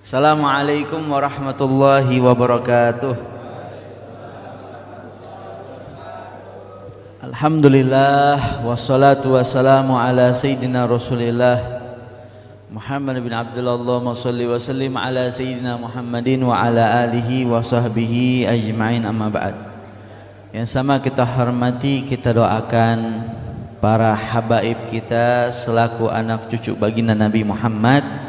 Assalamualaikum warahmatullahi wabarakatuh. Alhamdulillah wassalatu wassalamu ala sayyidina Rasulillah Muhammad bin Abdullah. Allahumma shalli wa sallim ala sayyidina Muhammadin wa ala alihi wa sahbihi ajma'in, amma ba'd. Yang sama kita hormati, kita doakan para habaib kita selaku anak cucu baginda Nabi Muhammad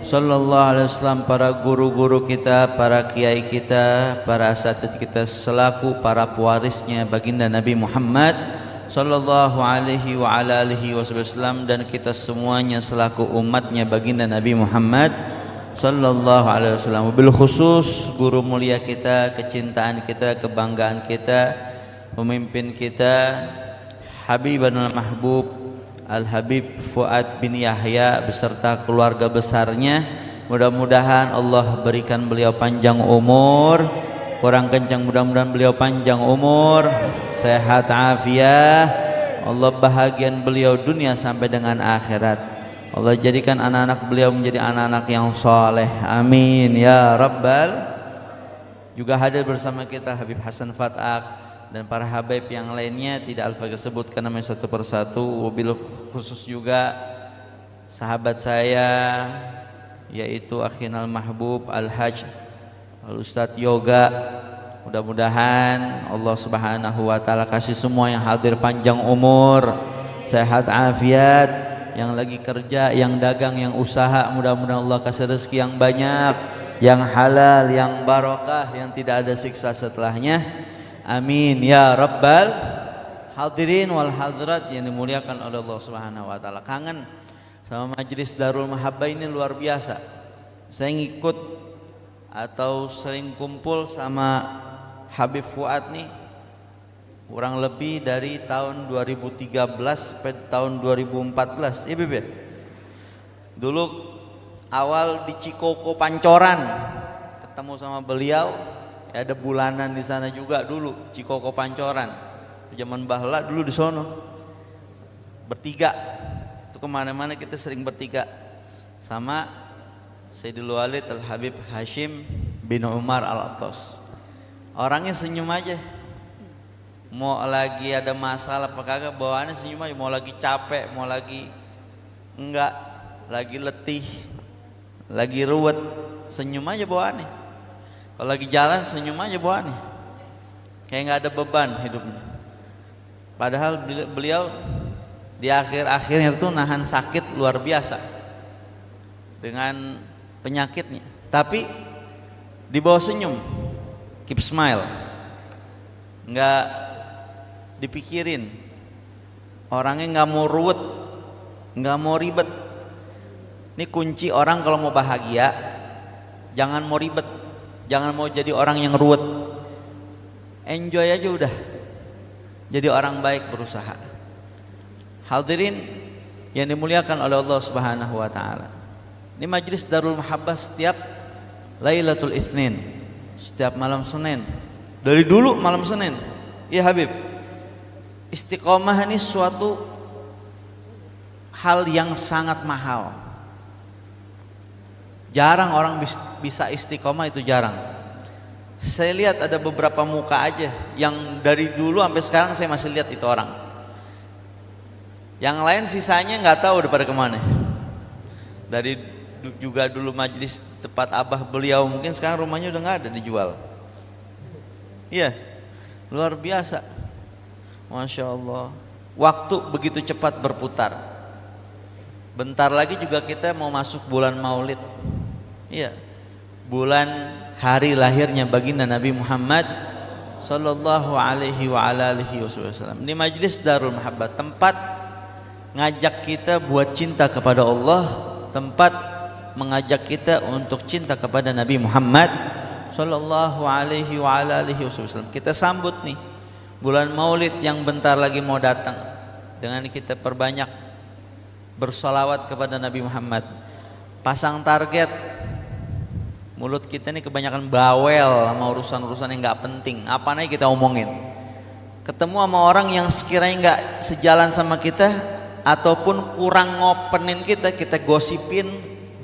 sallallahu alaihi wasallam, para guru-guru kita, para kiai kita, para asatidz kita selaku para pewarisnya baginda Nabi Muhammad sallallahu alaihi wa ala alihi wasallam, dan kita semuanya selaku umatnya baginda Nabi Muhammad sallallahu alaihi wasallam. Bil khusus guru mulia kita, kecintaan kita, kebanggaan kita, pemimpin kita, Habibul Mahbub Al-Habib Fuad bin Yahya beserta keluarga besarnya. Mudah-mudahan Allah berikan beliau panjang umur, kurang kencang, mudah-mudahan beliau panjang umur, sehat afiat. Allah bahagian beliau dunia sampai dengan akhirat. Allah jadikan anak-anak beliau menjadi anak-anak yang soleh, amin ya rabbal. Juga hadir bersama kita Habib Hasan Fatak dan para habaib yang lainnya, tidak Al-Fakir sebutkan namanya satu persatu. Wabil khusus juga sahabat saya, yaitu Akhinal Mahbub Al-Hajj Al-Ustadz Yoga. Mudah-mudahan Allah subhanahu wa ta'ala kasih semua yang hadir panjang umur, sehat afiat, yang lagi kerja, yang dagang, yang usaha, mudah-mudahan Allah kasih rezeki yang banyak, yang halal, yang barokah, yang tidak ada siksa setelahnya, amin ya rabbal. Hadirin wal hadirat yang dimuliakan oleh Allah Subhanahu wa taala. Kangen sama majelis Darul Mahabbah ini luar biasa. Saya ngikut atau sering kumpul sama Habib Fuad nih kurang lebih dari tahun 2013 sampai tahun 2014. Iya Beb. Dulu awal di Cikoko Pancoran ketemu sama beliau. Ada bulanan di sana juga dulu, Cikoko Pancoran. Zaman bahla dulu di sono. Bertiga. Itu kemana-mana kita sering bertiga. Sama Sayyidul Walid Al-Habib Hashim bin Umar Al-Attas. Orangnya senyum aja. Mau lagi ada masalah apa kagak, bawaannya senyum aja. Mau lagi capek, mau lagi enggak, lagi letih, lagi ruwet, senyum aja bawaannya. Kalau lagi jalan senyum aja bawaannya, kayak nggak ada beban hidupnya. Padahal beliau di akhir-akhirnya itu nahan sakit luar biasa dengan penyakitnya, tapi dibawa senyum, keep smile, nggak dipikirin. Orangnya nggak mau ruwet, nggak mau ribet. Ini kunci orang kalau mau bahagia, jangan mau ribet. Jangan mau jadi orang yang ruwet. Enjoy aja udah. Jadi orang baik, berusaha. Hadirin yang dimuliakan oleh Allah Subhanahu wa taala. Ini majelis Darul Mahabbah setiap Lailatul Itsnin, setiap malam Senin. Dari dulu malam Senin. Iya Habib. Istiqomah ini suatu hal yang sangat mahal. Jarang orang bisa istiqomah, itu jarang. Saya lihat ada beberapa muka aja yang dari dulu sampai sekarang saya masih lihat itu orang. Yang lain sisanya nggak tahu udah pada kemana. Dari juga dulu majelis tempat abah beliau, mungkin sekarang rumahnya udah nggak ada, dijual. Iya, luar biasa. Masya Allah. Waktu begitu cepat berputar. Bentar lagi juga kita mau masuk bulan Maulid. Iya, bulan hari lahirnya baginda Nabi Muhammad sallallahu alaihi wa ala alihi wasallam. Di majelis Darul Mahabbah, tempat ngajak kita buat cinta kepada Allah, tempat mengajak kita untuk cinta kepada Nabi Muhammad sallallahu alaihi wa ala alihi wasallam. Kita sambut nih bulan Maulid yang bentar lagi mau datang dengan kita perbanyak bersolawat kepada Nabi Muhammad. Pasang target. Mulut kita ini kebanyakan bawel sama urusan-urusan yang gak penting. Apa aja kita omongin. Ketemu sama orang yang sekiranya gak sejalan sama kita, ataupun kurang ngopenin kita, kita gosipin,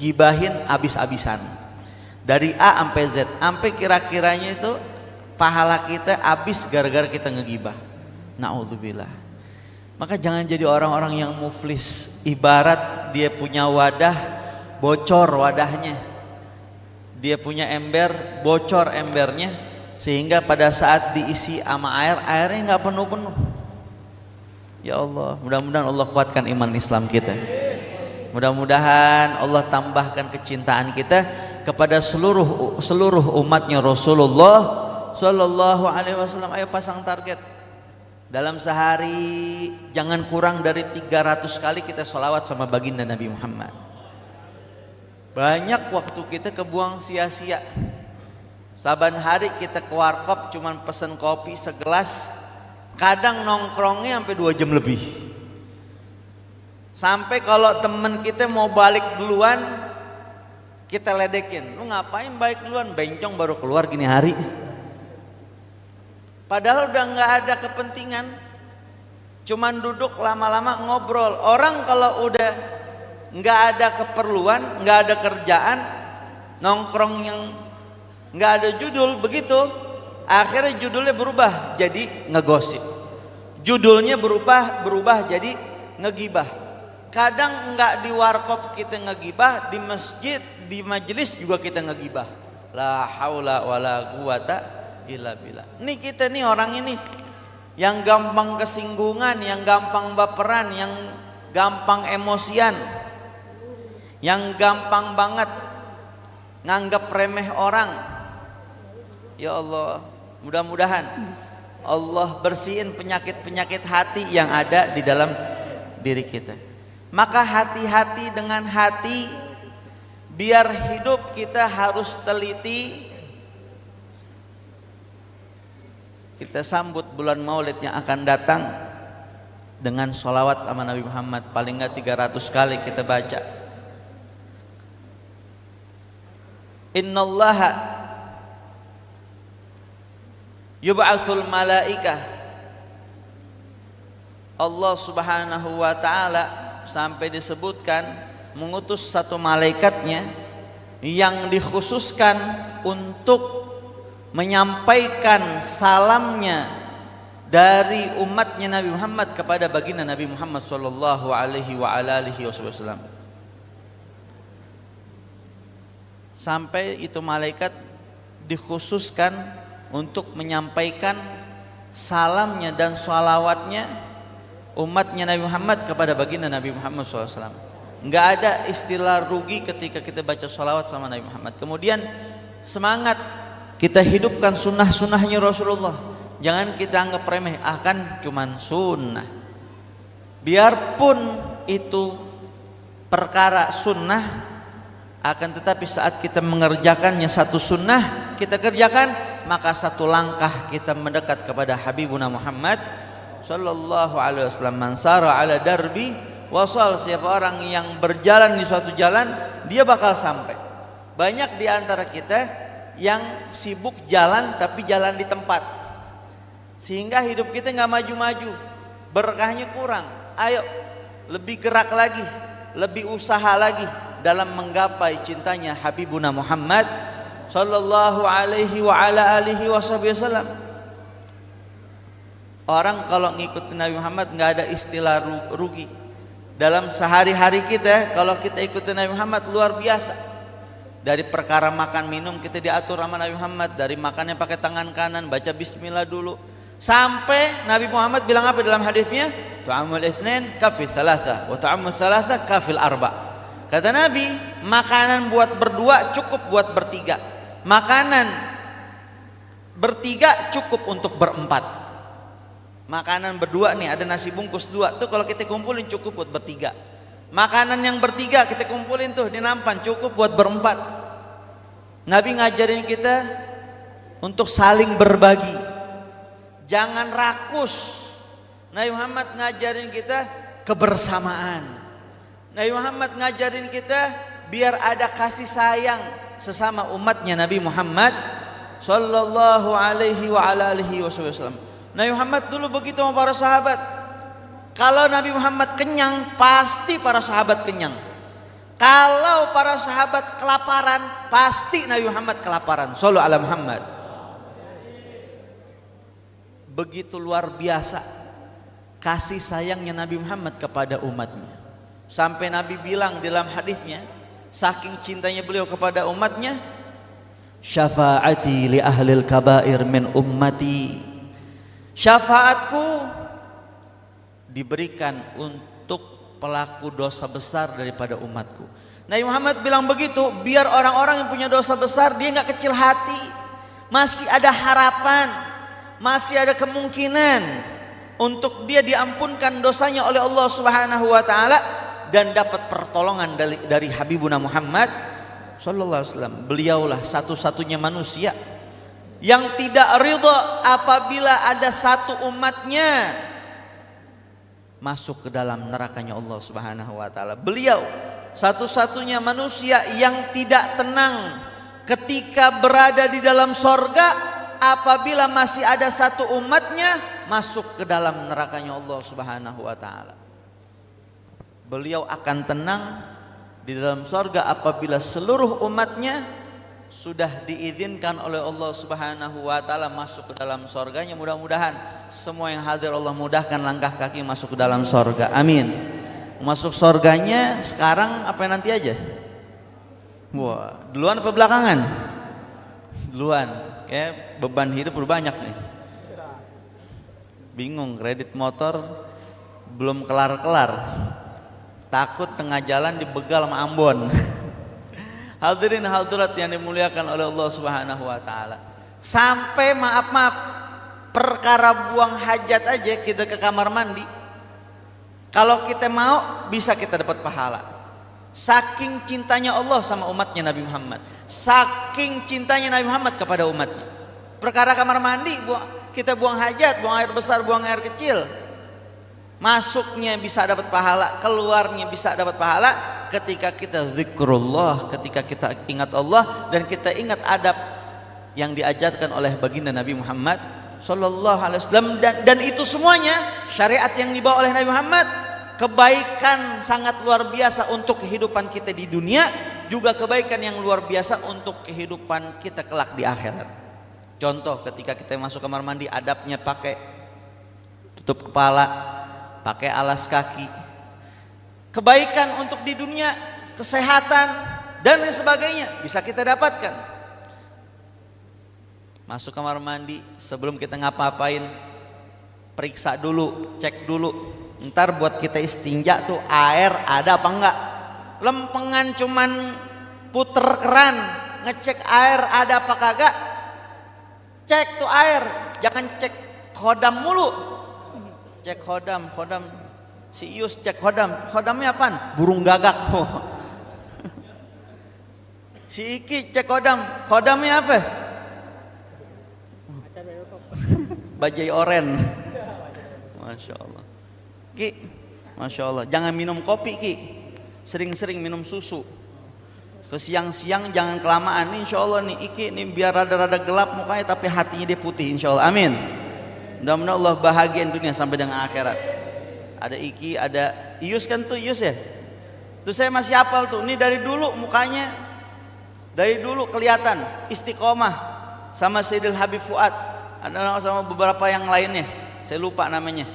gibahin abis-abisan. dari A sampai Z, sampai kira-kiranya itu pahala kita habis gara-gara kita ngegibah. Na'udzubillah. Maka jangan jadi orang-orang yang muflis, ibarat dia punya wadah, bocor wadahnya. Dia punya ember, bocor embernya, sehingga pada saat diisi sama air, airnya nggak penuh-penuh. Ya Allah, mudah-mudahan Allah kuatkan iman Islam kita. Mudah-mudahan Allah tambahkan kecintaan kita kepada seluruh umatnya Rasulullah Sallallahu Alaihi Wasallam. Ayo pasang target. Dalam sehari jangan kurang dari 300 kali kita sholawat sama baginda Nabi Muhammad. Banyak waktu kita kebuang sia-sia. Saban hari kita ke warkop cuman pesen kopi segelas, kadang nongkrongnya sampai 2 jam lebih. Sampai kalau temen kita mau balik duluan, kita ledekin, lu ngapain balik duluan, bencong baru keluar gini hari. Padahal udah nggak ada kepentingan, cuman duduk lama-lama ngobrol. Orang kalau udah nggak ada keperluan, nggak ada kerjaan, nongkrong yang nggak ada judul, begitu akhirnya judulnya berubah jadi ngegosip, judulnya berubah jadi ngegibah. Kadang nggak di warkop kita ngegibah, di masjid, di majelis juga kita ngegibah. La haula wala quwata illa billah. Ini kita nih orang ini yang gampang kesinggungan, yang gampang baperan, yang gampang emosian, yang gampang banget nganggap remeh orang. Ya Allah, mudah-mudahan Allah bersihin penyakit-penyakit hati yang ada di dalam diri kita. Maka hati-hati dengan hati, biar hidup kita harus teliti. Kita sambut bulan Maulid yang akan datang dengan sholawat sama Nabi Muhammad, paling enggak 300 kali kita baca. Innallaha yub'atsul malaikah. Allah Subhanahu wa taala sampai disebutkan mengutus satu malaikatnya yang dikhususkan untuk menyampaikan salamnya dari umatnya Nabi Muhammad kepada baginda Nabi Muhammad sallallahu alaihi wa alihi wasallam. Sampai itu malaikat dikhususkan untuk menyampaikan salamnya dan sholawatnya umatnya Nabi Muhammad kepada baginda Nabi Muhammad SAW. Nggak ada istilah rugi ketika kita baca sholawat sama Nabi Muhammad. Kemudian semangat kita hidupkan sunnah-sunnahnya Rasulullah. Jangan kita anggap remeh, akan cuman sunnah. Biarpun itu perkara sunnah, akan tetapi saat kita mengerjakannya satu sunnah kita kerjakan, maka satu langkah kita mendekat kepada Habibuna Muhammad sallallahu alaihi wasallam. Man sara ala darbi wasal, siapa orang yang berjalan di suatu jalan dia bakal sampai. Banyak di antara kita yang sibuk jalan tapi jalan di tempat, sehingga hidup kita nggak maju-maju, berkahnya kurang. Ayo lebih gerak lagi, lebih usaha lagi dalam menggapai cintanya Habibuna Muhammad sallallahu alaihi wa ala alihi wasallam. Orang kalau ngikutin Nabi Muhammad nggak ada istilah rugi. Dalam sehari-hari kita kalau kita ikutin Nabi Muhammad luar biasa. Dari perkara makan minum kita diatur sama Nabi Muhammad, dari makannya pakai tangan kanan, baca bismillah dulu. Sampai Nabi Muhammad bilang apa dalam hadisnya? Tu'amul itsnain kafil tsalatsa wa tu'amul tsalatsa kafil arba. Kata Nabi, makanan buat berdua cukup buat bertiga. Makanan bertiga cukup untuk berempat. Makanan berdua nih, ada nasi bungkus 2 tuh kalau kita kumpulin cukup buat bertiga. Makanan yang bertiga kita kumpulin tuh di nampan cukup buat berempat. Nabi ngajarin kita untuk saling berbagi, jangan rakus. Nabi Muhammad ngajarin kita kebersamaan. Nabi Muhammad ngajarin kita biar ada kasih sayang sesama umatnya Nabi Muhammad sallallahu alaihi wa ala alihi wasallam. Nabi Muhammad dulu begitu sama para sahabat. Kalau Nabi Muhammad kenyang, pasti para sahabat kenyang. Kalau para sahabat kelaparan, pasti Nabi Muhammad kelaparan. Shallallahu ala Muhammad. Begitu luar biasa kasih sayangnya Nabi Muhammad kepada umatnya. Sampai Nabi bilang dalam hadisnya, saking cintanya beliau kepada umatnya, syafaati li ahlil kabair min ummati. Syafaatku diberikan untuk pelaku dosa besar daripada umatku. Nabi Muhammad bilang begitu biar orang-orang yang punya dosa besar dia nggak kecil hati, masih ada harapan, masih ada kemungkinan untuk dia diampunkan dosanya oleh Allah Subhanahu wa taala dan dapat pertolongan dari Habibuna Muhammad sallallahu alaihi wasallam. Beliaulah satu-satunya manusia yang tidak ridha apabila ada satu umatnya masuk ke dalam nerakanya Allah Subhanahu wa taala. Beliau satu-satunya manusia yang tidak tenang ketika berada di dalam sorga apabila masih ada satu umatnya masuk ke dalam nerakanya Allah Subhanahu wa taala. Beliau akan tenang di dalam sorga apabila seluruh umatnya sudah diizinkan oleh Allah Subhanahu wa taala masuk ke dalam sorganya. Mudah-mudahan semua yang hadir Allah mudahkan langkah kaki masuk ke dalam sorga. Amin. Masuk sorganya sekarang apa nanti aja? Wah, duluan apa belakangan? Duluan. Kayak beban hidup udah banyak nih. Bingung, kredit motor belum kelar-kelar. Takut tengah jalan dibegal sama Ambon. Hadirin hadirat yang dimuliakan oleh Allah Subhanahu wa taala. Sampai maaf perkara buang hajat aja kita ke kamar mandi. Kalau kita mau bisa kita dapat pahala. Saking cintanya Allah sama umatnya Nabi Muhammad. Saking cintanya Nabi Muhammad kepada umatnya. Perkara kamar mandi kita buang hajat, buang air besar, buang air kecil. Masuknya bisa dapat pahala, keluarnya bisa dapat pahala ketika kita zikrullah, ketika kita ingat Allah dan kita ingat adab yang diajarkan oleh baginda Nabi Muhammad sallallahu alaihi wasallam dan itu semuanya syariat yang dibawa oleh Nabi Muhammad, kebaikan sangat luar biasa untuk kehidupan kita di dunia, juga kebaikan yang luar biasa untuk kehidupan kita kelak di akhirat. Contoh ketika kita masuk kamar mandi adabnya pakai tutup kepala, pakai alas kaki. Kebaikan untuk di dunia, kesehatan dan lain sebagainya bisa kita dapatkan. Masuk kamar mandi sebelum kita ngapa-ngapain periksa dulu, cek dulu. Ntar buat kita istinja tuh air ada apa enggak. Lempengan cuman puter keran, ngecek air ada apa kagak. Cek tuh air, jangan cek khodam mulu. Cek khodam si Ius cek khodamnya apaan? Burung gagak. Si Iki cek khodamnya apa? Bajai oren. Masya Allah. Ki, Masya Allah, jangan minum kopi Ki, sering-sering minum susu. Ke siang-siang jangan kelamaan nih, insya Allah nih Iki nih biar rada-rada gelap mukanya tapi hatinya dia putih, insya Allah, amin. Mudah-mudahan Allah bahagia dunia sampai dengan akhirat. Ada Iki, ada Ius kan tuh Ius ya. Tuh saya masih hafal tuh. Ini dari dulu mukanya, dari dulu kelihatan istiqomah sama Sayyidil Habib Fuad. Ada sama beberapa yang lainnya. Saya lupa namanya.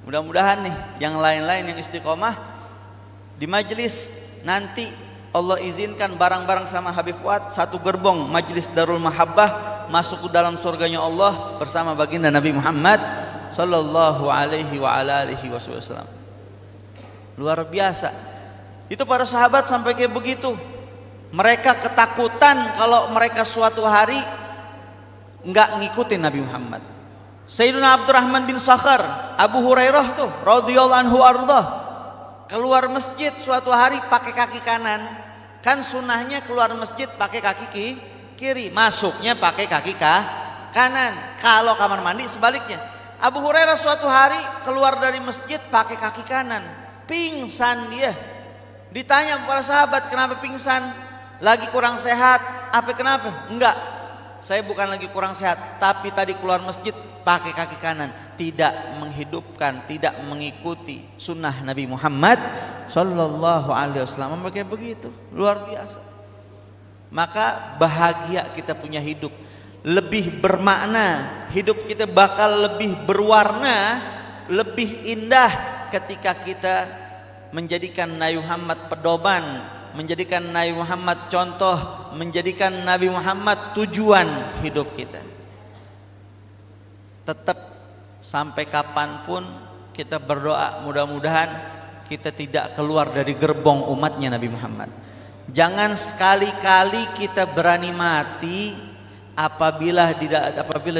Mudah-mudahan nih yang lain-lain yang istiqomah di majelis nanti Allah izinkan bareng-bareng sama Habib Fuad satu gerbong majelis Darul Mahabbah masuk ke dalam surganya Allah bersama baginda Nabi Muhammad sallallahu alaihi wa ala alihi wasallam. Luar biasa. Itu para sahabat sampai kayak begitu. Mereka ketakutan kalau mereka suatu hari enggak ngikutin Nabi Muhammad. Sayyidina Abdurrahman bin Sakhar, Abu Hurairah tuh radhiyallahu anhu ardah, keluar masjid suatu hari pakai kaki kanan. Kan sunnahnya keluar masjid pakai kaki kiri, masuknya pakai kaki kanan. Kalau kamar mandi sebaliknya. Abu Hurairah suatu hari keluar dari masjid pakai kaki kanan, pingsan dia. Ditanya para sahabat, kenapa pingsan? Lagi kurang sehat? Apa kenapa? Enggak. saya bukan lagi kurang sehat, tapi tadi keluar masjid pakai kaki kanan, tidak menghidupkan, tidak mengikuti sunnah Nabi Muhammad Sallallahu Alaihi Wasallam. Kayak begitu, luar biasa. Maka bahagia kita punya hidup, lebih bermakna, hidup kita bakal lebih berwarna, lebih indah ketika kita menjadikan Nabi Muhammad pedoman, menjadikan Nabi Muhammad contoh, menjadikan Nabi Muhammad tujuan hidup kita. Tetap sampai kapanpun kita berdoa, mudah-mudahan kita tidak keluar dari gerbong umatnya Nabi Muhammad. Jangan sekali-kali kita berani mati apabila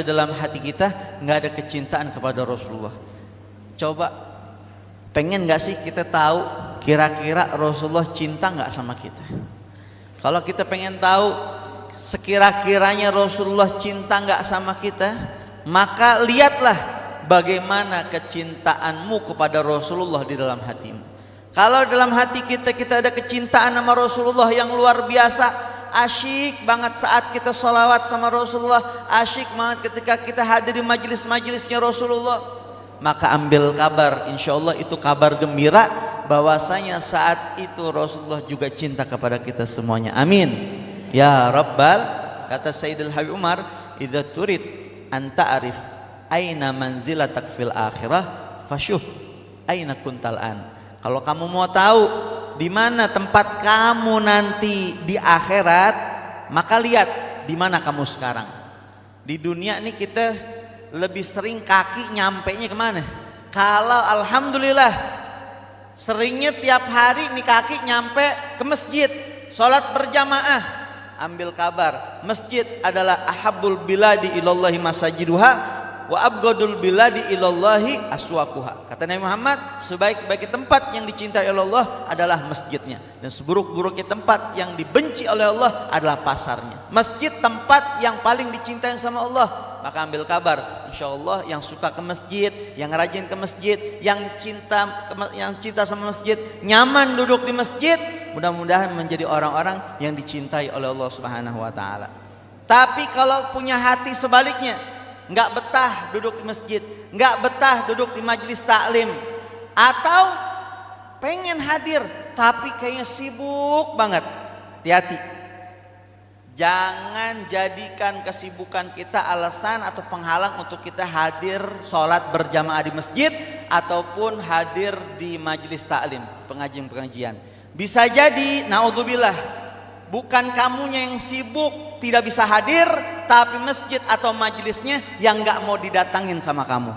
dalam hati kita nggak ada kecintaan kepada Rasulullah. Coba, pengen nggak sih kita tahu kira-kira Rasulullah cinta nggak sama kita? Kalau kita pengen tahu sekira-kiranya Rasulullah cinta nggak sama kita, maka lihatlah bagaimana kecintaanmu kepada Rasulullah di dalam hatimu. Kalau dalam hati kita ada kecintaan sama Rasulullah yang luar biasa, asyik banget saat kita sholawat sama Rasulullah, asyik banget ketika kita hadir di majelis-majelisnya Rasulullah, maka ambil kabar, insya Allah itu kabar gembira bahwasanya saat itu Rasulullah juga cinta kepada kita semuanya. Amin ya Rabbal. Kata Sayyidul Habib Umar, idza turid anta arif aina manzilatak fil akhirah fasyuf aina kuntal an. Kalau kamu mau tahu di mana tempat kamu nanti di akhirat, maka lihat di mana kamu sekarang. Di dunia ini kita lebih sering kaki nyampenya kemana? Kalau alhamdulillah seringnya tiap hari nih kaki nyampe ke masjid, sholat berjamaah. Ambil kabar, masjid adalah ahabbul biladi ilallahi masajiduha wa abghadul biladi ilallahi aswaquha. Kata Nabi Muhammad, sebaik-baik tempat yang dicintai oleh Allah adalah masjidnya, dan seburuk-buruknya tempat yang dibenci oleh Allah adalah pasarnya. Masjid tempat yang paling dicintai sama Allah. Maka ambil kabar, insya Allah yang suka ke masjid, yang rajin ke masjid, yang cinta sama masjid, nyaman duduk di masjid, mudah-mudahan menjadi orang-orang yang dicintai oleh Allah Subhanahu wa taala. Tapi kalau punya hati sebaliknya, nggak betah duduk di masjid, nggak betah duduk di majelis taklim, atau pengen hadir tapi kayaknya sibuk banget, hati-hati. Jangan jadikan kesibukan kita alasan atau penghalang untuk kita hadir sholat berjamaah di masjid ataupun hadir di majelis taklim, pengajian-pengajian. Bisa jadi, naudzubillah, bukan kamunya yang sibuk tidak bisa hadir, tapi masjid atau majelisnya yang nggak mau didatangin sama kamu.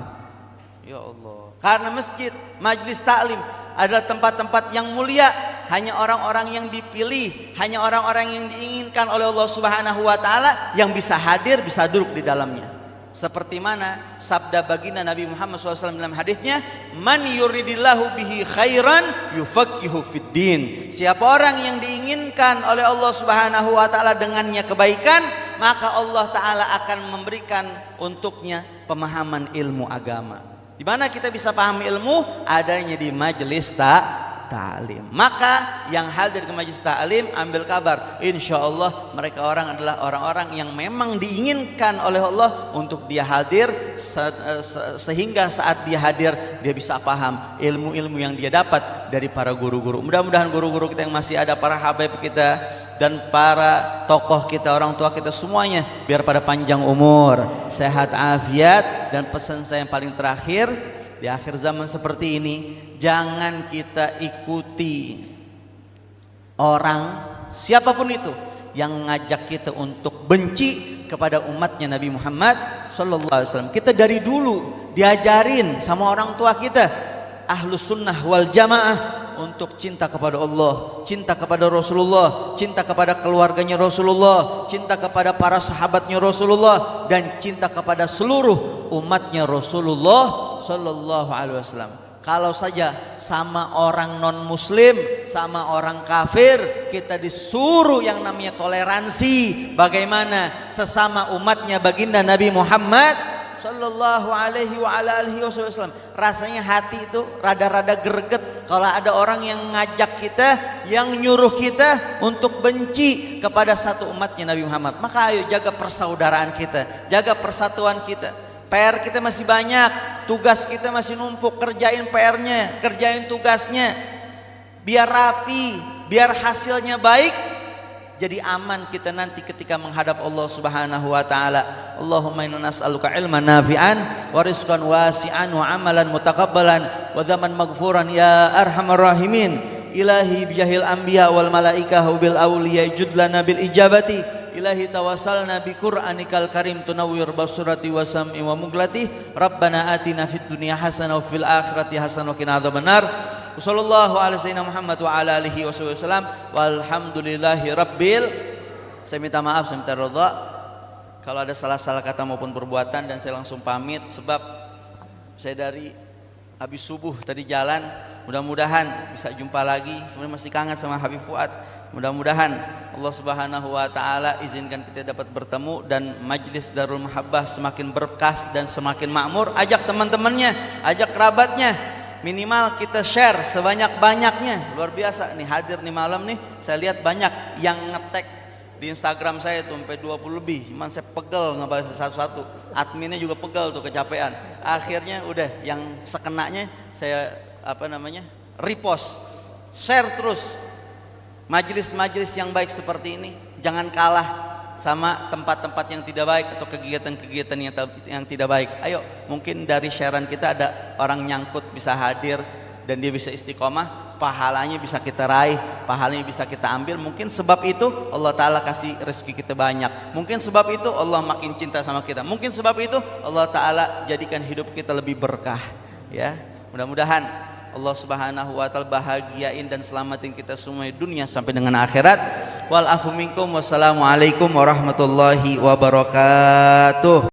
Ya Allah, karena masjid, majelis taklim adalah tempat-tempat yang mulia, hanya orang-orang yang dipilih, hanya orang-orang yang diinginkan oleh Allah Subhanahu wa taala yang bisa hadir, bisa duduk di dalamnya. Seperti mana sabda baginda Nabi Muhammad SAW dalam hadisnya, man yuridillahu bihi khairan yufaqihu fid din. Siapa orang yang diinginkan oleh Allah Subhanahu wa taala dengannya kebaikan, maka Allah taala akan memberikan untuknya pemahaman ilmu agama. Di mana kita bisa paham ilmu? Adanya di majelis ta'lim. Maka yang hadir ke majelis ta'lim, ambil kabar, insya Allah mereka orang adalah orang-orang yang memang diinginkan oleh Allah untuk dia hadir, sehingga saat dia hadir dia bisa paham ilmu-ilmu yang dia dapat dari para guru-guru. Mudah-mudahan guru-guru kita yang masih ada, para habaib kita dan para tokoh kita, orang tua kita semuanya, biar pada panjang umur, sehat afiat. Dan pesan saya yang paling terakhir di akhir zaman seperti ini, jangan kita ikuti orang siapapun itu yang ngajak kita untuk benci kepada umatnya Nabi Muhammad SAW. Kita dari dulu diajarin sama orang tua kita, ahlus sunnah wal jamaah, untuk cinta kepada Allah, cinta kepada Rasulullah, cinta kepada keluarganya Rasulullah, cinta kepada para sahabatnya Rasulullah, dan cinta kepada seluruh umatnya Rasulullah Sallallahu Alaihi Wasallam. Kalau saja sama orang non muslim, sama orang kafir kita disuruh yang namanya toleransi, bagaimana sesama umatnya baginda Nabi Muhammad Sallallahu alaihi wa ala alihi wasallam. Rasanya hati itu rada-rada greget kalau ada orang yang ngajak kita, yang nyuruh kita untuk benci kepada satu umatnya Nabi Muhammad. Maka ayo jaga persaudaraan kita, jaga persatuan kita. PR kita masih banyak, tugas kita masih numpuk, kerjain PR-nya, kerjain tugasnya. Biar rapi, biar hasilnya baik. Jadi aman kita nanti ketika menghadap Allah Subhanahu wa taala. Allahumma inna nas'aluka ilman nafi'an wa rizqan wasi'an wa amalan mutaqabbalan wa dzaman maghfuran ya arhamar rahimin. Ilahi bijahil anbiya wal malaikah bil awliya judlana bil ijabati. Ilahi tawassalna bi qur'anikal karim tunawwir basurati wa sam'i wa muglati. Rabbana atina fid dunya hasanah wa fil akhirati hasanah wa qina adzabannar. Wassallallahu ala sayyidina Muhammad wa ala alihi wasallam walhamdulillahi rabbil. Saya minta maaf, saya minta ridha kalau ada salah-salah kata maupun perbuatan, dan saya langsung pamit sebab saya dari habis subuh tadi jalan. Mudah-mudahan bisa jumpa lagi. Sebenarnya masih kangen sama Habib Fuad. Mudah-mudahan Allah Subhanahu wa taala izinkan kita dapat bertemu dan majlis Darul Mahabbah semakin berkas dan semakin makmur. Ajak teman-temannya, ajak kerabatnya. Minimal kita share sebanyak-banyaknya. Luar biasa nih hadir nih malam nih. Saya lihat banyak yang nge-tag di Instagram saya tuh sampai 20 lebih. Cuman saya pegel ngebalas satu-satu. Adminnya juga pegel tuh, kecapean. Akhirnya udah yang sekenanya saya repost. Share terus. Majelis-majelis yang baik seperti ini jangan kalah sama tempat-tempat yang tidak baik atau kegiatan-kegiatan yang tidak baik. Ayo, mungkin dari sharean kita ada orang nyangkut bisa hadir dan dia bisa istiqomah, pahalanya bisa kita raih, pahalanya bisa kita ambil. Mungkin sebab itu Allah Ta'ala kasih rezeki kita banyak. Mungkin sebab itu Allah makin cinta sama kita. Mungkin sebab itu Allah Ta'ala jadikan hidup kita lebih berkah. Ya, mudah-mudahan Allah Subhanahu wa taala bahagiain dan selamatin kita semua dunia sampai dengan akhirat. Wal afu minkum. Wassalamualaikum warahmatullahi wabarakatuh.